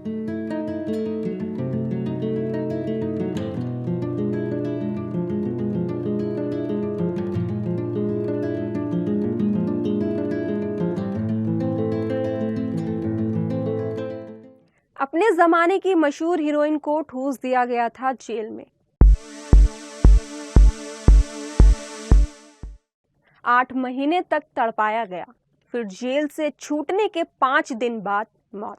अपने जमाने की मशहूर हीरोइन को ठूस दिया गया था जेल में। 8 महीने तक तड़पाया गया, फिर जेल से छूटने के 5 दिन बाद मौत।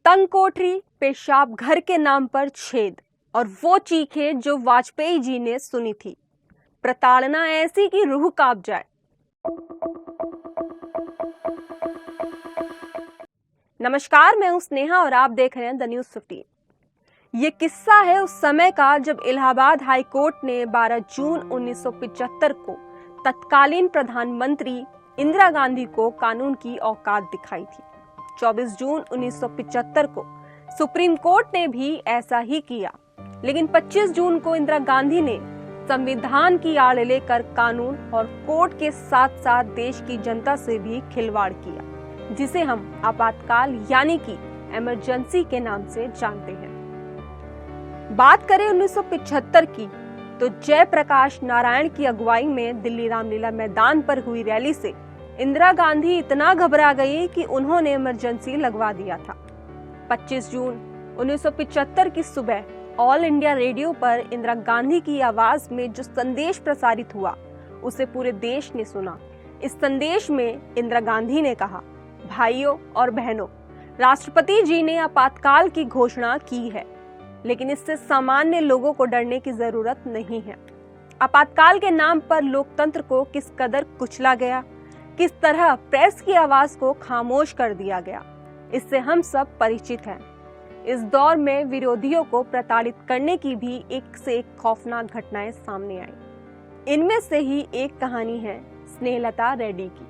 तंग कोठरी, पेशाब घर के नाम पर छेद और वो चीखें जो वाजपेयी जी ने सुनी थी। प्रताड़ना ऐसी कि रूह कांप जाए। नमस्कार, मैं हूं स्नेहा और आप देख रहे हैं द न्यूज़ 15। ये किस्सा है उस समय का जब इलाहाबाद हाई कोर्ट ने 12 जून 1975 को तत्कालीन प्रधानमंत्री इंदिरा गांधी को कानून की औकात दिखाई थी। 24 जून 1975 को सुप्रीम कोर्ट ने भी ऐसा ही किया, लेकिन 25 जून को इंदिरा गांधी ने संविधान की आड़ लेकर कानून और कोर्ट के साथ साथ देश की जनता से भी खिलवाड़ किया, जिसे हम आपातकाल यानी कि इमरजेंसी के नाम से जानते हैं। बात करें 1975 की, तो जयप्रकाश नारायण की अगुवाई में दिल्ली रामलीला मैदान पर हुई रैली से इंदिरा गांधी इतना घबरा गई कि उन्होंने इमरजेंसी लगवा दिया था। 25 जून 1975 की सुबह ऑल इंडिया रेडियो पर इंदिरा गांधी की आवाज में जो संदेश प्रसारित हुआ, उसे पूरे देश ने सुना। इस संदेश में इंदिरा गांधी ने कहा, भाइयों और बहनों, राष्ट्रपति जी ने आपातकाल की घोषणा की है, लेकिन इससे सामान्य लोगों को डरने की जरूरत नहीं है। आपातकाल के नाम पर लोकतंत्र को किस कदर कुचला गया, किस तरह प्रेस की आवाज को खामोश कर दिया गया, इससे हम सब परिचित हैं। इस दौर में विरोधियों को प्रताड़ित करने की भी एक से एक खौफनाक घटनाएं सामने आई। इनमें से ही एक कहानी है स्नेहलता रेड्डी की।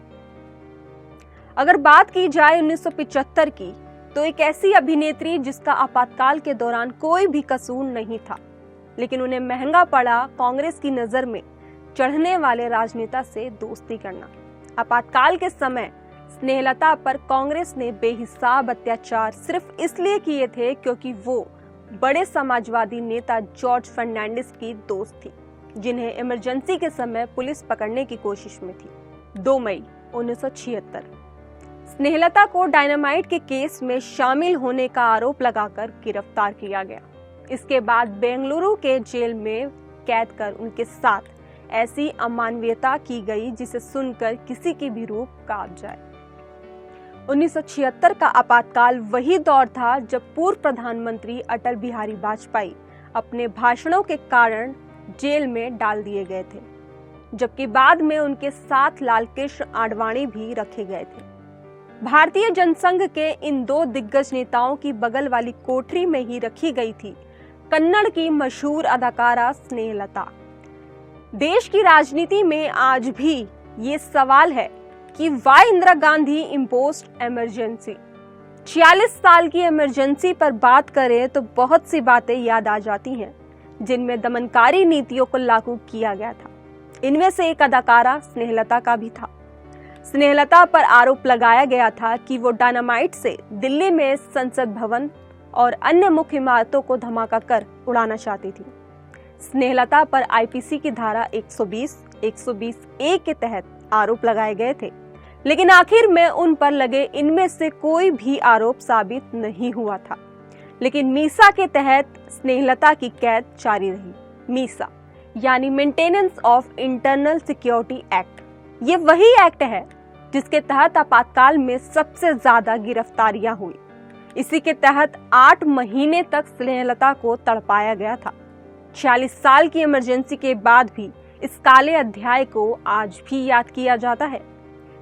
अगर बात की जाए 1975 की, तो एक ऐसी अभिनेत्री जिसका आपातकाल के दौरान कोई भी कसूर नहीं था, लेकिन उन्हें महंगा पड़ा कांग्रेस की नजर में चढ़ने वाले राजनेता से दोस्ती करना। आपातकाल के समय स्नेहलता पर कांग्रेस ने बेहिसाब अत्याचार सिर्फ इसलिए किए थे क्योंकि वो बड़े समाजवादी नेता जॉर्ज फर्नांडिस की दोस्त थी, जिन्हें इमरजेंसी के समय पुलिस पकड़ने की कोशिश में थी। 2 मई 1976 स्नेहलता को डायनामाइट के केस में शामिल होने का आरोप लगाकर गिरफ्तार किया गया। इसके बाद बेंगलुरु के जेल में कैद कर उनके साथ ऐसी अमानवीयता की गई जिसे सुनकर किसी की भी रूह कांप जाए। 1976 का आपातकाल वही दौर था जब पूर्व प्रधानमंत्री अटल बिहारी वाजपेयी अपने भाषणों के कारण जेल में डाल दिए गए थे, जबकि बाद में उनके साथ लालकृष्ण आडवाणी भी रखे गए थे। भारतीय जनसंघ के इन 2 दिग्गज नेताओं की बगल वाली कोठरी में ही रखी गई थी कन्नड़ की मशहूर अदाकारा स्नेहलता। देश की राजनीति में आज भी ये सवाल है कि why Indira Gandhi imposed emergency. 46 साल की इमरजेंसी पर बात करें तो बहुत सी बातें याद आ जाती हैं, जिनमें दमनकारी नीतियों को लागू किया गया था। इनमें से एक अदाकारा स्नेहलता का भी था। स्नेहलता पर आरोप लगाया गया था कि वो डायनामाइट से दिल्ली में संसद भवन और अन्य मुख्य इमारतों को धमाका कर उड़ाना चाहती थी। स्नेहलता पर आईपीसी की धारा 120, 120A के तहत आरोप लगाए गए थे, लेकिन आखिर में उन पर लगे इनमें से कोई भी आरोप साबित नहीं हुआ था। लेकिन मीसा के तहत स्नेहलता की कैद जारी रही। मीसा यानी maintenance of internal security act, ये वही एक्ट है जिसके तहत आपातकाल में सबसे ज्यादा गिरफ्तारियां हुई। इसी के तहत 8 महीने तक स्नेहलता को तड़पाया गया था। 46 साल की इमरजेंसी के बाद भी इस काले अध्याय को आज भी याद किया जाता है।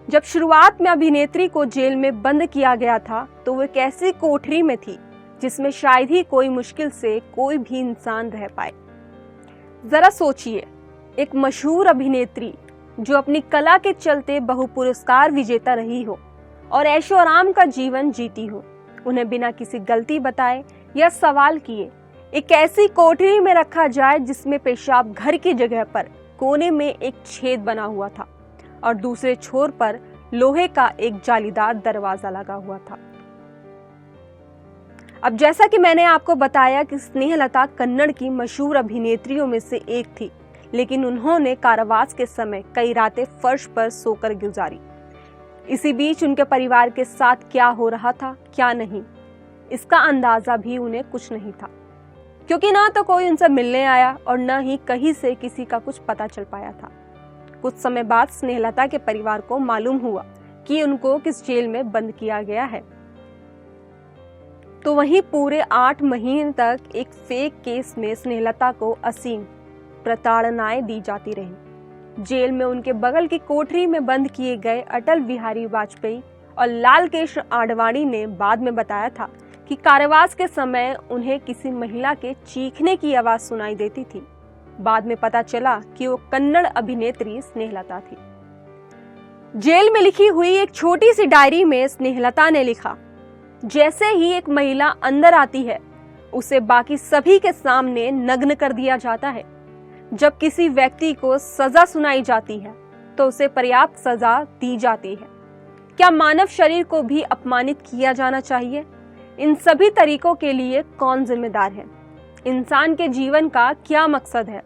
जब शुरुआत में अभिनेत्री को जेल में बंद किया गया था, तो वो एक ऐसी कोठरी में थी जिसमें शायद ही कोई मुश्किल से कोई भी इंसान रह पाए। जरा सोचिए, एक मशहूर अभिनेत्री जो अपनी कला के चलते बहुपुरस्कार विजेता रही हो और ऐशो आराम का जीवन जीती हो, उन्हें बिना किसी गलती बताए या सवाल किए एक ऐसी कोठरी में रखा जाए जिसमें पेशाब घर की जगह पर कोने में एक छेद बना हुआ था और दूसरे छोर पर लोहे का एक जालीदार दरवाजा लगा हुआ था। अब जैसा कि मैंने आपको बताया कि स्नेहलता कन्नड़ की मशहूर अभिनेत्रियों में से एक थी, लेकिन उन्होंने कारावास के समय कई रातें फर्श पर सोकर गुजारी। इसी बीच उनके परिवार के साथ क्या हो रहा था, क्या नहीं, इसका अंदाजा भी उन्हें कुछ नहीं था, क्योंकि ना तो कोई उनसे मिलने आया और न ही कहीं से किसी का कुछ पता चल पाया था। कुछ समय बाद स्नेहलता के परिवार को मालूम हुआ कि उनको किस जेल में बंद किया गया है। तो वहीं पूरे 8 महीने तक एक फेक केस में स्नेहलता को असीम प्रताड़नाएं दी जाती रही। जेल में उनके बगल की कोठरी में बंद किए गए अटल बिहारी वाजपेयी और लाल कृष्ण आडवाणी ने बाद में बताया था कि कारावास के समय उन्हें किसी महिला के चीखने की आवाज सुनाई देती थी। बाद में पता चला कि वो कन्नड़ अभिनेत्री स्नेहलता थी। जेल में लिखी हुई एक छोटी सी डायरी में स्नेहलता ने लिखा, जैसे ही एक महिला अंदर आती है उसे बाकी सभी के सामने नग्न कर दिया जाता है। जब किसी व्यक्ति को सजा सुनाई जाती है तो उसे पर्याप्त सजा दी जाती है। क्या मानव शरीर को भी अपमानित किया जाना चाहिए? इन सभी तरीकों के लिए कौन जिम्मेदार है? इंसान के जीवन का क्या मकसद है?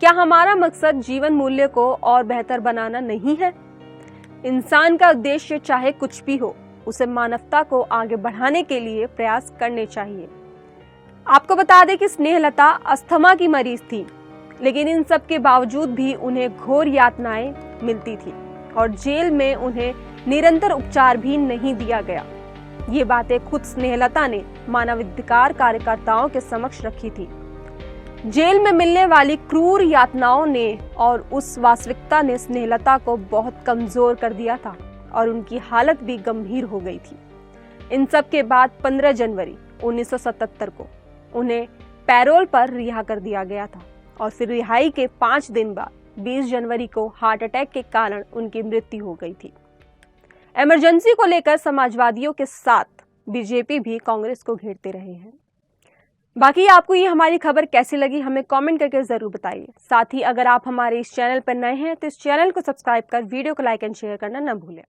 क्या हमारा मकसद जीवन मूल्य को और बेहतर बनाना नहीं है? इंसान का उद्देश्य चाहे कुछ भी हो, उसे मानवता को आगे बढ़ाने के लिए प्रयास करने चाहिए। आपको बता दें कि स्नेहलता अस्थमा की मरीज थी, लेकिन इन सब के बावजूद भी उन्हें घोर यातनाएं मिलती थी और जेल में उन्हें निरंतर उपचार भी नहीं दिया गया। ये बातें खुद स्नेहलता ने मानवाधिकार कार्यकर्ताओं के समक्ष रखी थी। जेल में मिलने वाली क्रूर यातनाओं ने और उस वास्तविकता ने स्नेहलता को बहुत कमजोर कर दिया था और उनकी हालत भी गंभीर हो गई थी। इन सब के बाद 15 जनवरी 1977 को उन्हें पैरोल पर रिहा कर दिया गया था और फिर रिहाई के 5 दिन बाद 20 जनवरी को हार्ट अटैक के कारण उनकी मृत्यु हो गई थी। इमरजेंसी को लेकर समाजवादियों के साथ बीजेपी भी कांग्रेस को घेरते रहे हैं। बाकी आपको ये हमारी खबर कैसी लगी हमें कमेंट करके जरूर बताइए। साथ ही अगर आप हमारे इस चैनल पर नए हैं तो इस चैनल को सब्सक्राइब कर वीडियो को लाइक एंड शेयर करना न भूलें।